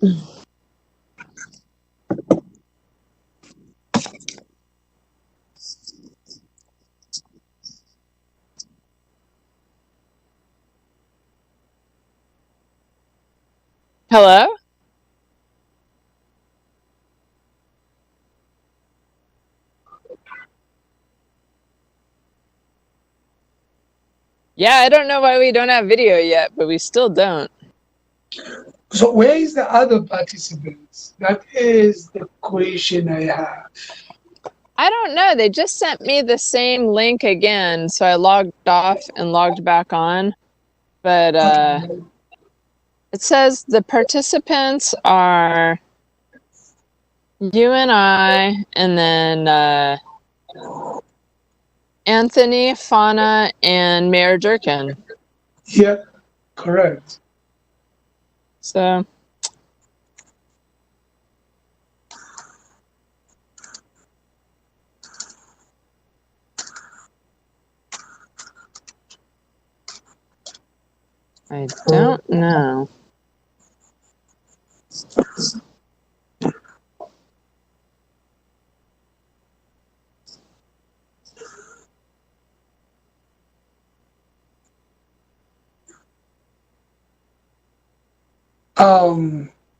Hello? Yeah, I don't know why we don't have video yet, but we still don't. So where is the other participants? That is the question I have. I don't know. They just sent me the same link again, so I logged off and logged back on. But Okay. it says the participants are you and I, and then Anthony, Fana, and Mayor Durkan. Yeah, correct. So I don't know.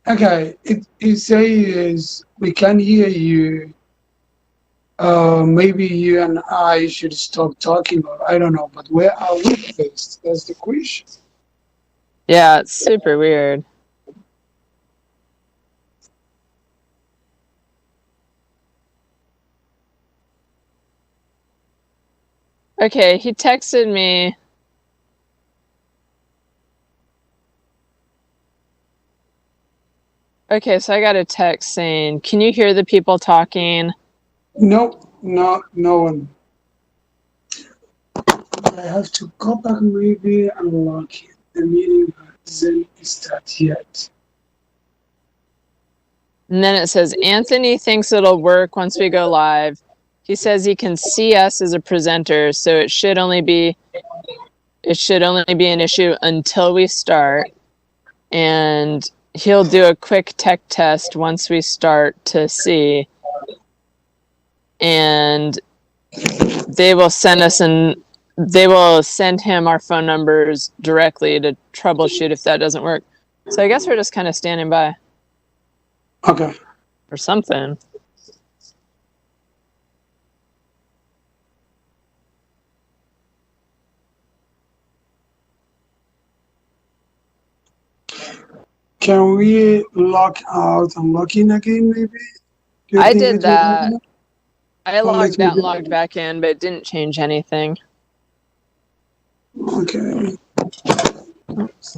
Okay, it says we can hear you. Maybe you and I should stop talking, or I don't know, but where are we first? That's the question. Yeah, it's super weird. Okay, he texted me. Okay, so I got a text saying, "Can you hear the people talking?" No, no one. I have to go back maybe and log in. The meeting hasn't started yet. And then it says, "Anthony thinks it'll work once we go live. He says he can see us as a presenter, so it should only be an issue until we start. And he'll do a quick tech test once we start to see. And they will send him our phone numbers directly to troubleshoot if that doesn't work." So I guess we're just kind of standing by Okay. or something. Can we log out and log in again, maybe? Do you I think did it will that. happen? I Or let logged me out and go. logged back in, but it didn't change anything. Okay. Oops.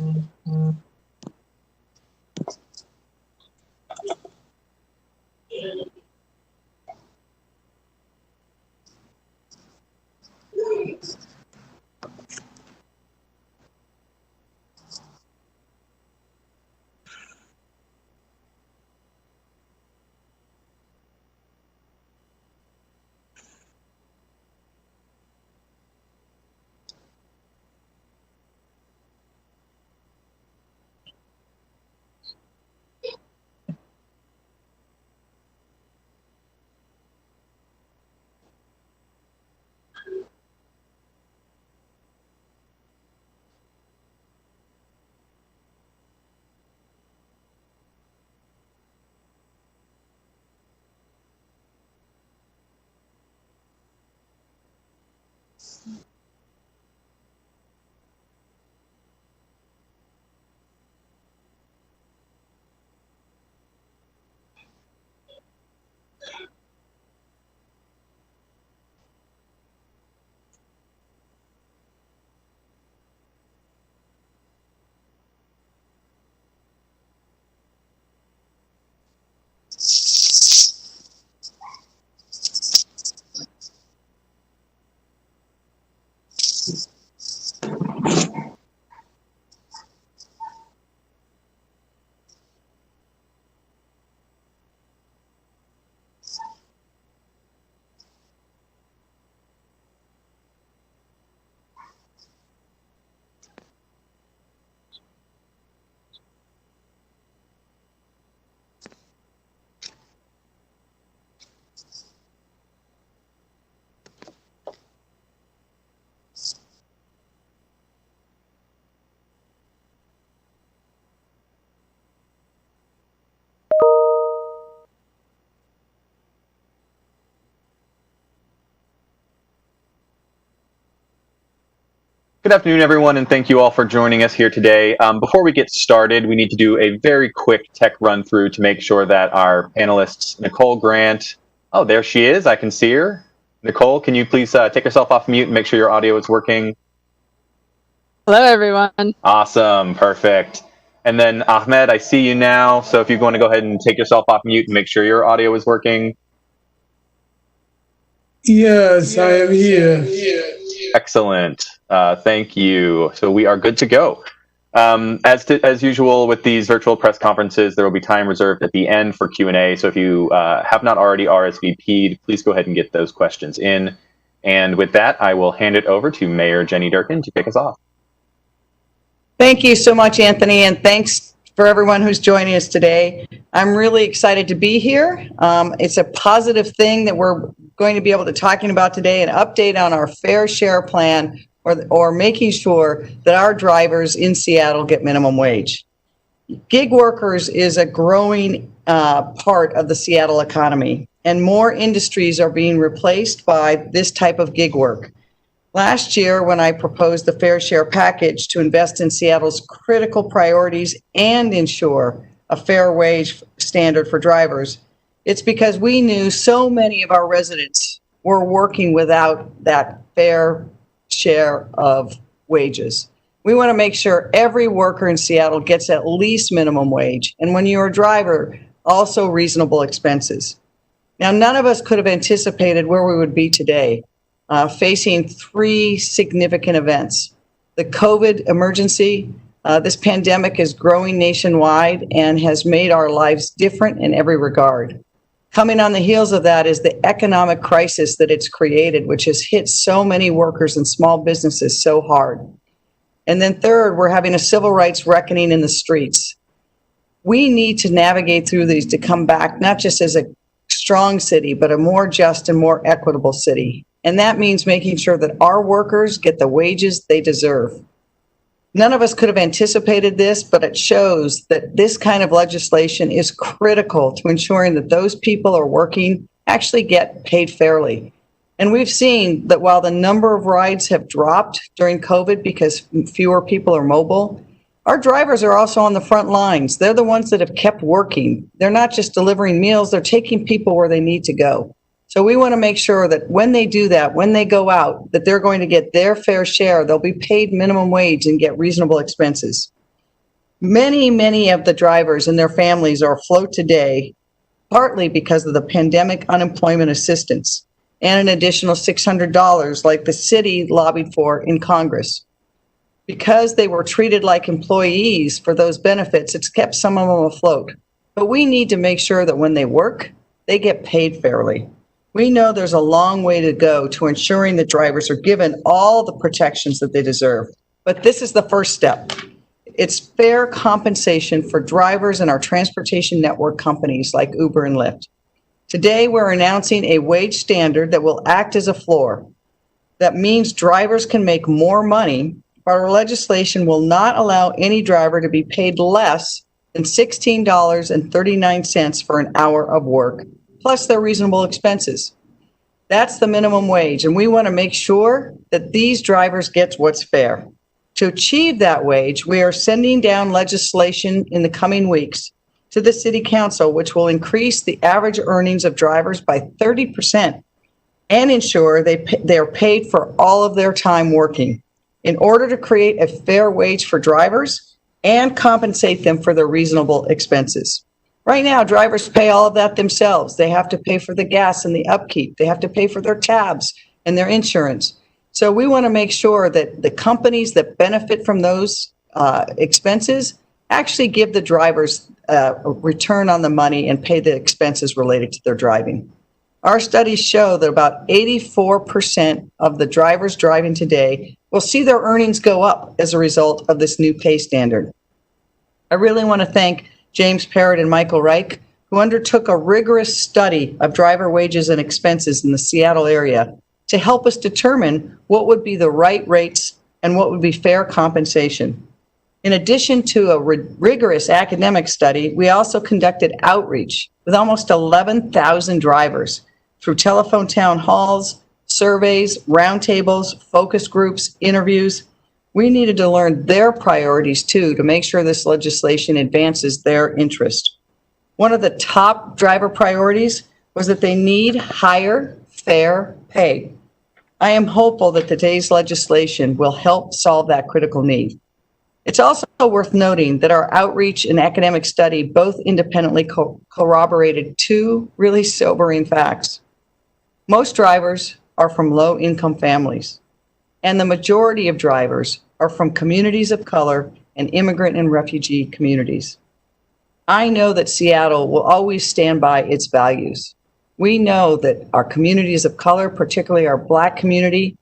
Good afternoon, everyone, and thank you all for joining us here today. Before we get started, we need to do a very quick tech run through to make sure that our panelists, Nicole Grant, oh, there she is. I can see her. Nicole, can you please take yourself off mute and make sure your audio is working? Hello, everyone. Awesome. Perfect. And then Ahmed, I see you now. So if you want to go ahead and take yourself off mute and make sure your audio is working. Yes, I am here. Excellent. Thank you. So we are good to go. As usual with these virtual press conferences, there will be time reserved at the end for Q&A. So if you have not already RSVP'd, please go ahead and get those questions in. And with that, I will hand it over to Mayor Jenny Durkan to kick us off. Thank you so much, Anthony, and thanks for everyone who's joining us today. I'm really excited to be here. It's a positive thing that we're going to be able to talking about today, an update on our fair share plan or making sure that our drivers in Seattle get minimum wage. Gig workers is a growing part of the Seattle economy, and more industries are being replaced by this type of gig work. Last year, when I proposed the Fair Share package to invest in Seattle's critical priorities and ensure a fair wage standard for drivers, it's because we knew so many of our residents were working without that fair share of wages. We want to make sure every worker in Seattle gets at least minimum wage, and when you're a driver, also reasonable expenses. Now, none of us could have anticipated where we would be today. Facing three significant events. The COVID emergency, this pandemic is growing nationwide and has made our lives different in every regard. Coming on the heels of that is the economic crisis that it's created, which has hit so many workers and small businesses so hard. And then third, we're having a civil rights reckoning in the streets. We need to navigate through these to come back, not just as a strong city, but a more just and more equitable city. And that means making sure that our workers get the wages they deserve. None of us could have anticipated this, but it shows that this kind of legislation is critical to ensuring that those people who are working actually get paid fairly. And we've seen that while the number of rides have dropped during COVID because fewer people are mobile, our drivers are also on the front lines. They're the ones that have kept working. They're not just delivering meals, they're taking people where they need to go. So we want to make sure that when they do that, when they go out, that they're going to get their fair share. They'll be paid minimum wage and get reasonable expenses. Many of the drivers and their families are afloat today, partly because of the pandemic unemployment assistance and an additional $600 like the city lobbied for in Congress. Because they were treated like employees for those benefits, it's kept some of them afloat. But we need to make sure that when they work, they get paid fairly. We know there's a long way to go to ensuring that drivers are given all the protections that they deserve. But this is the first step. It's fair compensation for drivers in our transportation network companies like Uber and Lyft. Today, we're announcing a wage standard that will act as a floor. That means drivers can make more money, but our legislation will not allow any driver to be paid less than $16.39 for an hour of work, plus their reasonable expenses. That's the minimum wage, and we want to make sure that these drivers get what's fair. To achieve that wage, we are sending down legislation in the coming weeks to the City Council, which will increase the average earnings of drivers by 30% and ensure they are paid for all of their time working in order to create a fair wage for drivers and compensate them for their reasonable expenses. Right now, drivers pay all of that themselves. They have to pay for the gas and the upkeep. They have to pay for their tabs and their insurance. So we want to make sure that the companies that benefit from those expenses actually give the drivers a return on the money and pay the expenses related to their driving. Our studies show that about 84% of the drivers driving today will see their earnings go up as a result of this new pay standard. I really want to thank James Parrott and Michael Reich, who undertook a rigorous study of driver wages and expenses in the Seattle area to help us determine what would be the right rates and what would be fair compensation. In addition to a rigorous academic study, we also conducted outreach with almost 11,000 drivers through telephone town halls, surveys, roundtables, focus groups, interviews. We needed to learn their priorities too to make sure this legislation advances their interest. One of the top driver priorities was that they need higher fair pay. I am hopeful that today's legislation will help solve that critical need. It's also worth noting that our outreach and academic study both independently corroborated two really sobering facts. Most drivers are from low-income families, and the majority of drivers are from communities of color and immigrant and refugee communities. I know that Seattle will always stand by its values. We know that our communities of color, particularly our Black community,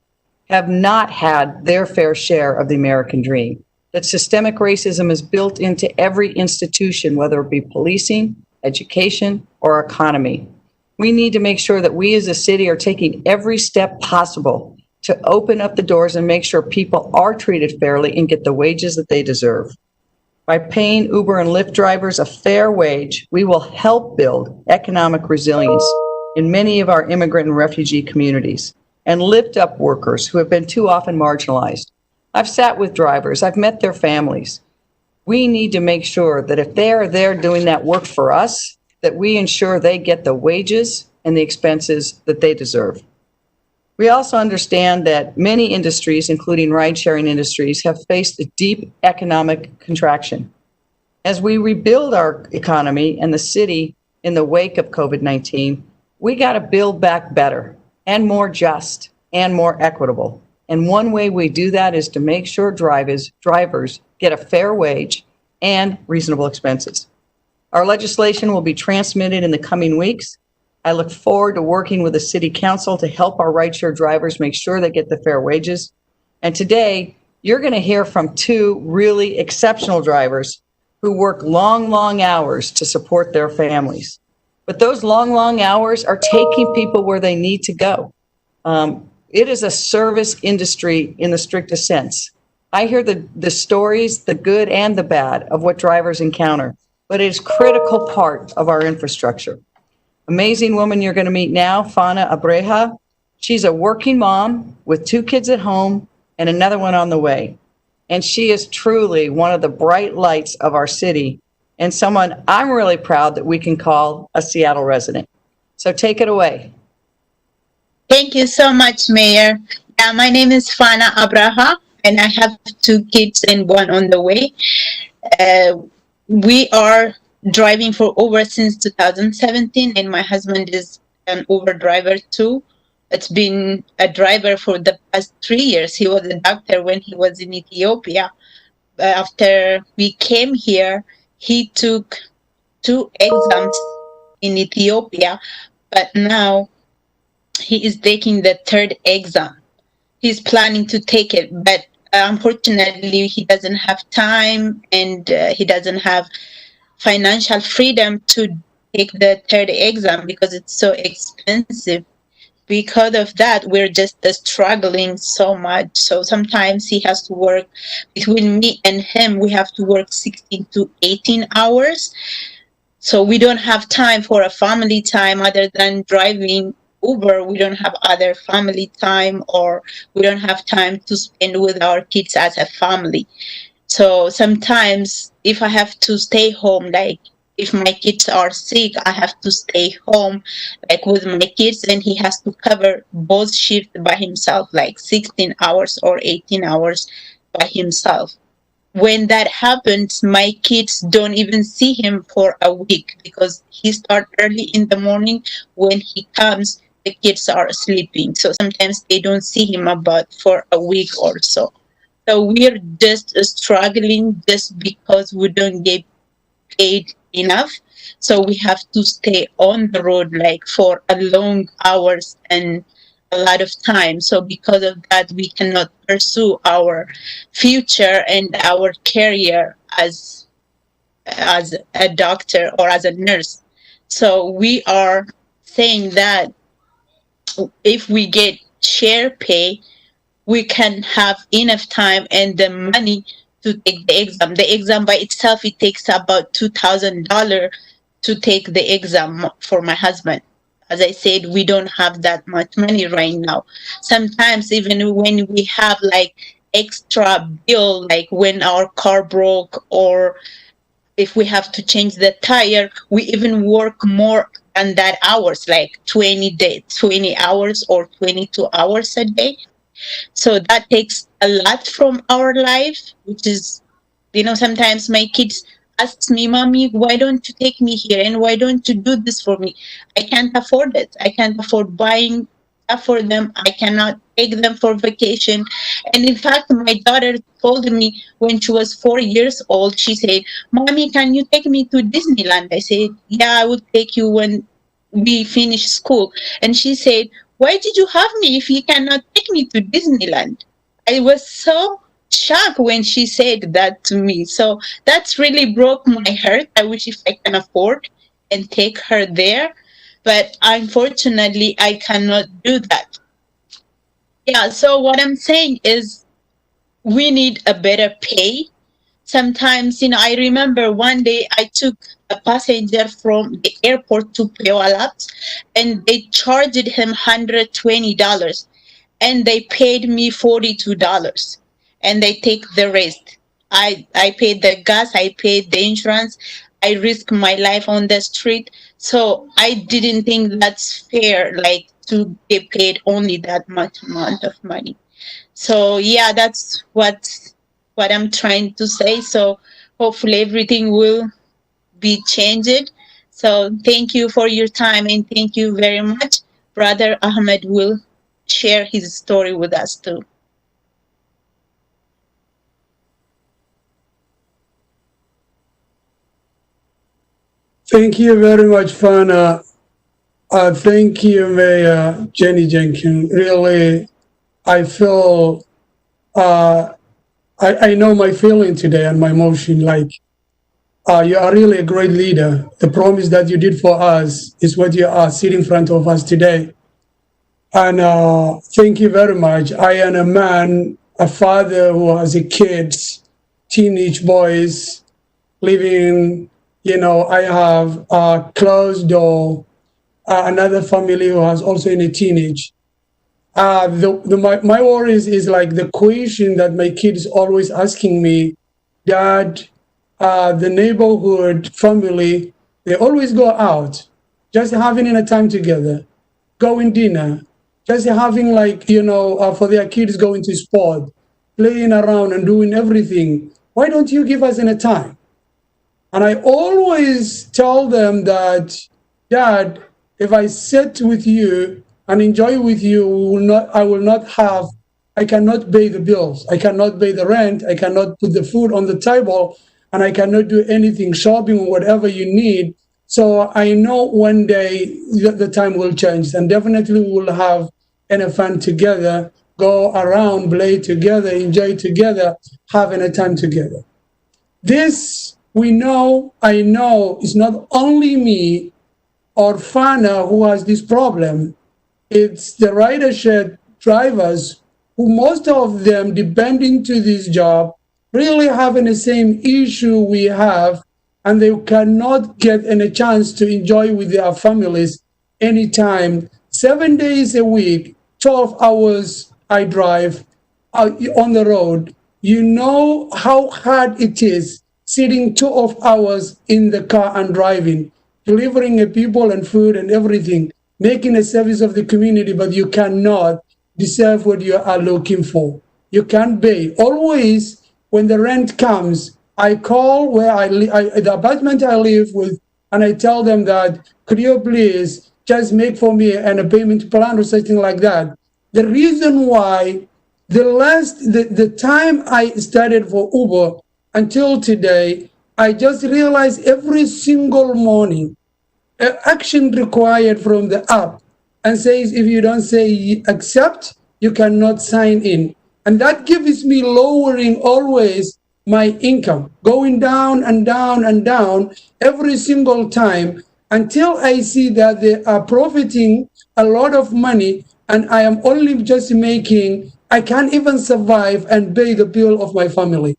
have not had their fair share of the American dream, that systemic racism is built into every institution, whether it be policing, education, or economy. We need to make sure that we as a city are taking every step possible to open up the doors and make sure people are treated fairly and get the wages that they deserve. By paying Uber and Lyft drivers a fair wage, we will help build economic resilience in many of our immigrant and refugee communities and lift up workers who have been too often marginalized. I've sat with drivers, I've met their families. We need to make sure that if they are there doing that work for us, that we ensure they get the wages and the expenses that they deserve. We also understand that many industries, including ride-sharing industries, have faced a deep economic contraction. As we rebuild our economy and the city in the wake of COVID-19, we got to build back better and more just and more equitable. And one way we do that is to make sure drivers get a fair wage and reasonable expenses. Our legislation will be transmitted in the coming weeks. I look forward to working with the City Council to help our rideshare drivers make sure they get the fair wages. And today, you're going to hear from two really exceptional drivers who work long hours to support their families. But those long hours are taking people where they need to go. It is a service industry in the strictest sense. I hear the stories, the good and the bad, of what drivers encounter, but it is a critical part of our infrastructure. Amazing woman you're going to meet now, Fana Abreja. She's a working mom with 2 kids at home and another one on the way. And she is truly one of the bright lights of our city and someone I'm really proud that we can call a Seattle resident. So take it away. Thank you so much, Mayor. My name is Fana Abraha, and I have 2 kids and one on the way. We are driving for Uber since 2017, and my husband is an Uber driver too. It's been a driver for the past 3 years. He was a doctor when he was in Ethiopia. After we came here, he took 2 exams in Ethiopia, but now he is taking the 3rd exam. He's planning to take it, but unfortunately, he doesn't have time and he doesn't have financial freedom to take the 3rd exam because it's so expensive. Because of that, we're just struggling so much. So sometimes he has to work, between me and him, we have to work 16 to 18 hours. So we don't have time for a family time other than driving Uber. We don't have other family time, or we don't have time to spend with our kids as a family. So sometimes if I have to stay home, like if my kids are sick, I have to stay home like with my kids, and he has to cover both shifts by himself, like 16 hours or 18 hours by himself. When that happens, my kids don't even see him for a week because he starts early in the morning. When he comes, the kids are sleeping. So sometimes they don't see him about for a week or so. So we're just struggling just because we don't get paid enough. So we have to stay on the road like for a long hours and a lot of time. So because of that, we cannot pursue our future and our career as a doctor or as a nurse. So we are saying that if we get share pay, we can have enough time and the money to take the exam. The exam by itself, it takes about $2,000 to take the exam for my husband. As I said, we don't have that much money right now. Sometimes even when we have like extra bill, like when our car broke or if we have to change the tire. We even work more than that hours, like 20 hours or 22 hours a day. So that takes a lot from our life, which is, sometimes my kids ask me, Mommy, why don't you take me here? And why don't you do this for me? I can't afford it. I can't afford buying stuff for them. I cannot take them for vacation. And in fact, my daughter told me when she was 4 years old, she said, Mommy, can you take me to Disneyland? I said, yeah, I would take you when we finish school. And she said, why did you have me if you cannot take me to Disneyland? I was so shocked when she said that to me. So that's really broke my heart. I wish if I can afford and take her there. But unfortunately, I cannot do that. Yeah, so what I'm saying is we need a better pay. Sometimes, I remember one day I took a passenger from the airport to Puyallup and they charged him $120 and they paid me $42 and they take the rest. I paid the gas, I paid the insurance, I risked my life on the street. So I didn't think that's fair, like to get paid only that much amount of money. So yeah, that's what I'm trying to say. So hopefully everything will be changed. So thank you for your time and thank you very much. Brother Ahmed will share his story with us too. Thank you very much, Fana. Thank you, Mayor Jenny Durkan. Really, I feel, I know my feeling today and my emotion. Like, you are really a great leader. The promise that you did for us is what you are sitting in front of us today. And thank you very much. I am a man, a father who has a kids, teenage boys living, I have a closed door, another family who has also in a teenage. My worries is like the question that my kids always asking me, Dad, the neighborhood family, they always go out, just having a time together, going dinner, just having for their kids going to sport, playing around and doing everything. Why don't you give us a time? And I always tell them that, Dad, if I sit with you and enjoy with you, I cannot pay the bills. I cannot pay the rent. I cannot put the food on the table, and I cannot do anything, shopping or whatever you need. So I know one day the time will change, and definitely we will have enough fun together, go around, play together, enjoy together, having a time together. This I know it's not only me or Fana who has this problem. It's the ridership drivers who most of them depending to this job really having the same issue we have, and they cannot get any chance to enjoy with their families anytime. 7 days a week, 12 hours I drive on the road. You know how hard it is sitting 12 hours in the car and driving, delivering people and food and everything, making a service of the community, but you cannot deserve what you are looking for. You can't pay. Always, when the rent comes, I call where the apartment I live with, and I tell them that, could you please just make for me a payment plan or something like that. The reason why the time I started for Uber until today, I just realized every single morning, action required from the app and says if you don't say accept, you cannot sign in. And that gives me lowering always my income, going down and down and down every single time until I see that they are profiting a lot of money and I am only just I can't even survive and pay the bill of my family.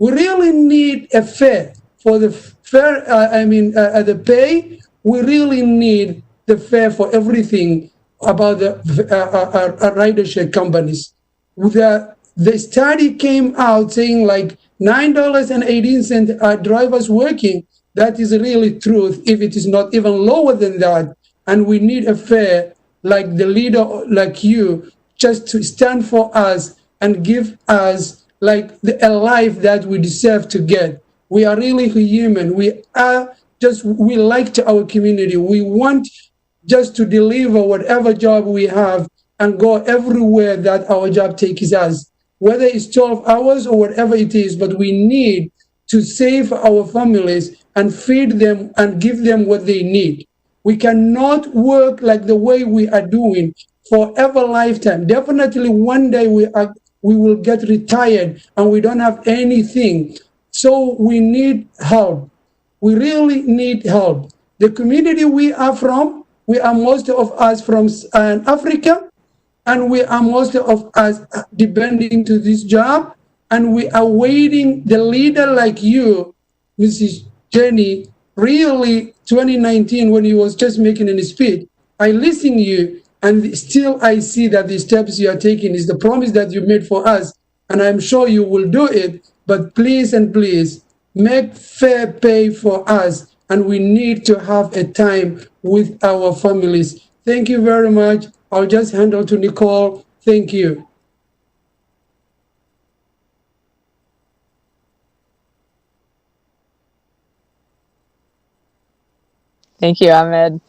We really need a fare for the the pay. We really need the fare for everything about the ridership companies. The study came out saying like $9.18 are drivers working. That is really truth, if it is not even lower than that. And we need a fare like the leader like you just to stand for us and give us like a life that we deserve to get. We are really human. We like our community. We want just to deliver whatever job we have and go everywhere that our job takes us, whether it's 12 hours or whatever it is, but we need to save our families and feed them and give them what they need. We cannot work like the way we are doing forever lifetime. Definitely one day we will get retired and we don't have anything. So we need help. We really need help. The community we are from, we are most of us from Africa, and we are most of us depending to this job, and we are waiting the leader like you, Mrs. Jenny. Really, 2019, when he was just making a speech, I listened to you, and still I see that the steps you are taking is the promise that you made for us, and I'm sure you will do it. But please and please, make fair pay for us, and we need to have a time with our families. Thank you very much. I'll just hand over to Nicole. Thank you. Thank you, Ahmed.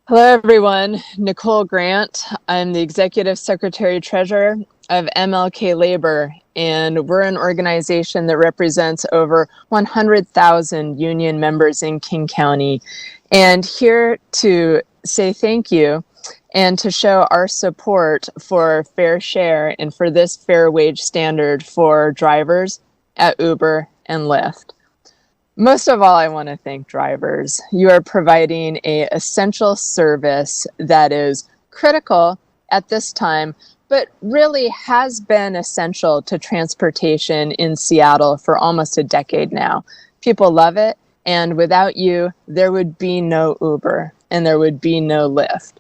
Hello, everyone. Nicole Grant. I'm the Executive Secretary Treasurer of MLK Labor, and we're an organization that represents over 100,000 union members in King County. And here to say thank you and to show our support for fair share and for this fair wage standard for drivers at Uber and Lyft. Most of all, I want to thank drivers. You are providing an essential service that is critical at this time, but really has been essential to transportation in Seattle for almost a decade now. People love it, and without you, there would be no Uber and there would be no Lyft.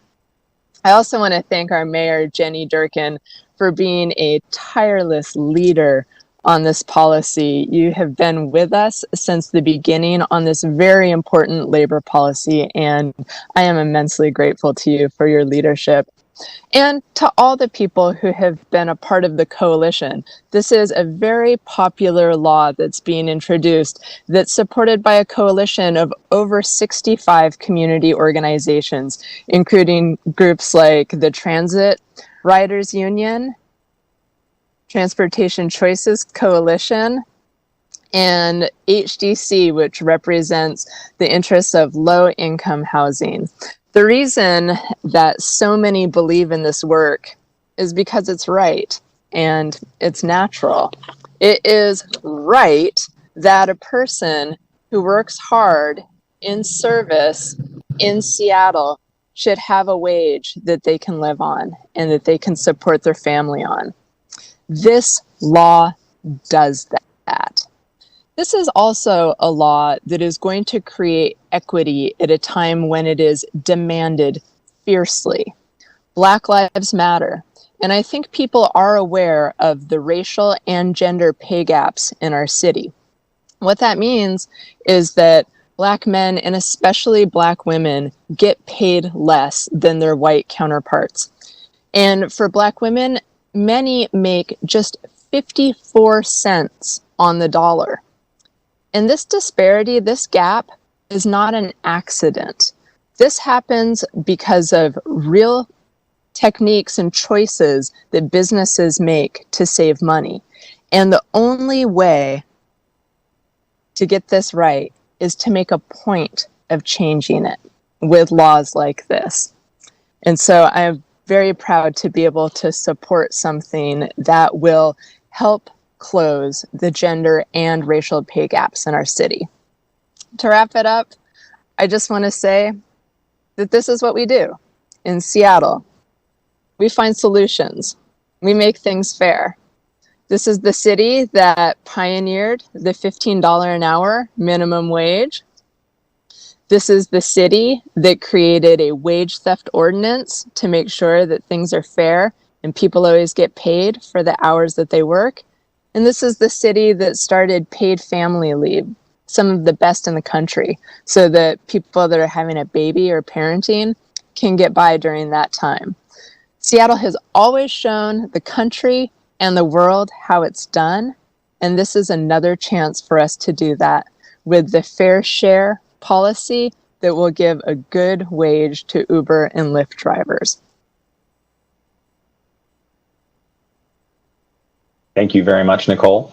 I also want to thank our Mayor Jenny Durkan for being a tireless leader on this policy. You have been with us since the beginning on this very important labor policy, and I am immensely grateful to you for your leadership. And to all the people who have been a part of the coalition. This is a very popular law that's being introduced that's supported by a coalition of over 65 community organizations, including groups like the Transit Riders Union, Transportation Choices Coalition, and HDC, which represents the interests of low-income housing. The reason that so many believe in this work is because it's right and it's natural. It is right that a person who works hard in service in Seattle should have a wage that they can live on and that they can support their family on. This law does that. This is also a law that is going to create equity at a time when it is demanded fiercely. Black Lives Matter. And I think people are aware of the racial and gender pay gaps in our city. What that means is that Black men and especially Black women get paid less than their white counterparts. And for Black women, many make just 54 cents on the dollar. And this disparity, this gap, is not an accident. This happens because of real techniques and choices that businesses make to save money. And the only way to get this right is to make a point of changing it with laws like this. And so I'm very proud to be able to support something that will help close the gender and racial pay gaps in our city. To wrap it up, I just want to say that this is what we do in Seattle. We find solutions. We make things fair. This is the city that pioneered the $15 an hour minimum wage. This is the city that created a wage theft ordinance to make sure that things are fair and people always get paid for the hours that they work. And this is the city that started paid family leave, some of the best in the country, so that people that are having a baby or parenting can get by during that time. Seattle has always shown the country and the world how it's done, and this is another chance for us to do that with the fair share policy that will give a good wage to Uber and Lyft drivers. Thank you very much, Nicole.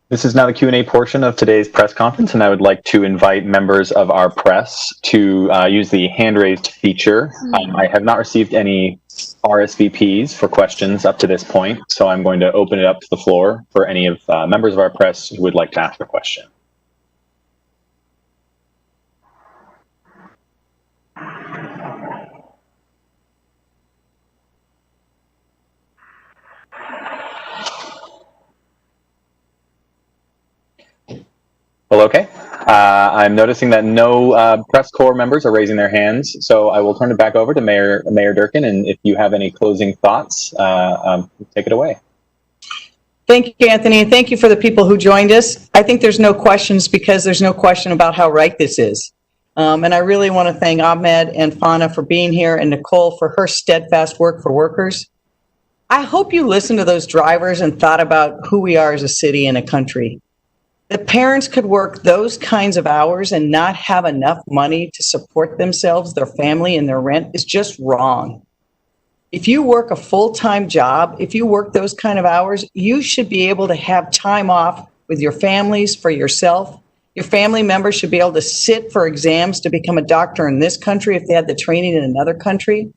This is now the Q&A portion of today's press conference, and I would like to invite members of our press to use the hand-raised feature. I have not received any RSVPs for questions up to this point, so I'm going to open it up to the floor for any of members of our press who would like to ask a question. Well, okay. I'm noticing that no press corps members are raising their hands, so I will turn it back over to Mayor Durkan, and if you have any closing thoughts, take it away. Thank you, Anthony, and thank you for the people who joined us. I think there's no questions because there's no question about how right this is. And I really want to thank Ahmed and Fana for being here and Nicole for her steadfast work for workers. I hope you listened to those drivers and thought about who we are as a city and a country. That parents could work those kinds of hours and not have enough money to support themselves, their family, and their rent is just wrong. If you work a full-time job, if you work those kind of hours, you should be able to have time off with your families, for yourself. Your family members should be able to sit for exams to become a doctor in this country if they had the training in another country.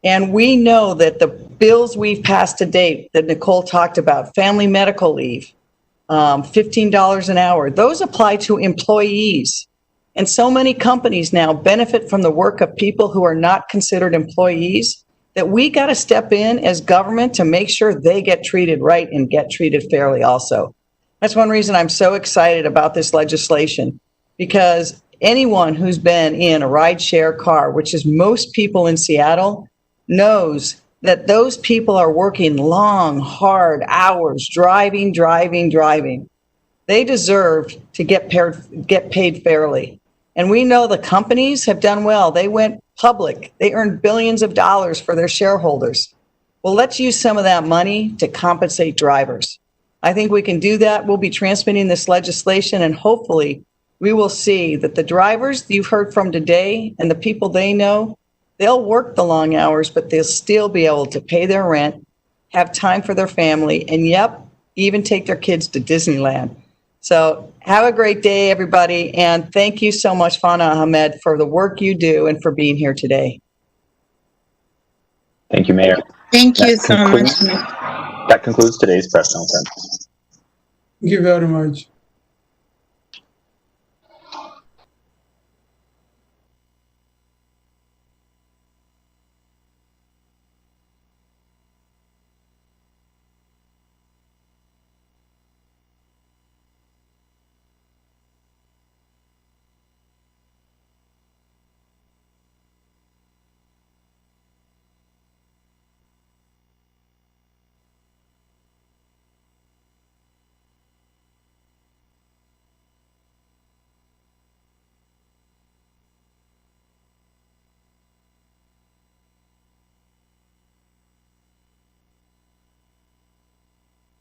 And we know that the bills we've passed to date that Nicole talked about, family medical leave, $15 an hour, those apply to employees. And so many companies now benefit from the work of people who are not considered employees that we got to step in as government to make sure they get treated right and get treated fairly also. That's one reason I'm so excited about this legislation, because anyone who's been in a rideshare car, which is most people in Seattle, knows that those people are working long, hard hours, driving. They deserve to get paid fairly. And we know the companies have done well. They went public. They earned billions of dollars for their shareholders. Well, let's use some of that money to compensate drivers. I think we can do that. We'll be transmitting this legislation, and hopefully we will see that the drivers you've heard from today and the people they know, they'll work the long hours, but they'll still be able to pay their rent, have time for their family, and even take their kids to Disneyland. So have a great day, everybody. And thank you so much, Fana Ahmed, for the work you do and for being here today. Thank you, Mayor. Thank you so much. That concludes today's press conference. Thank you very much.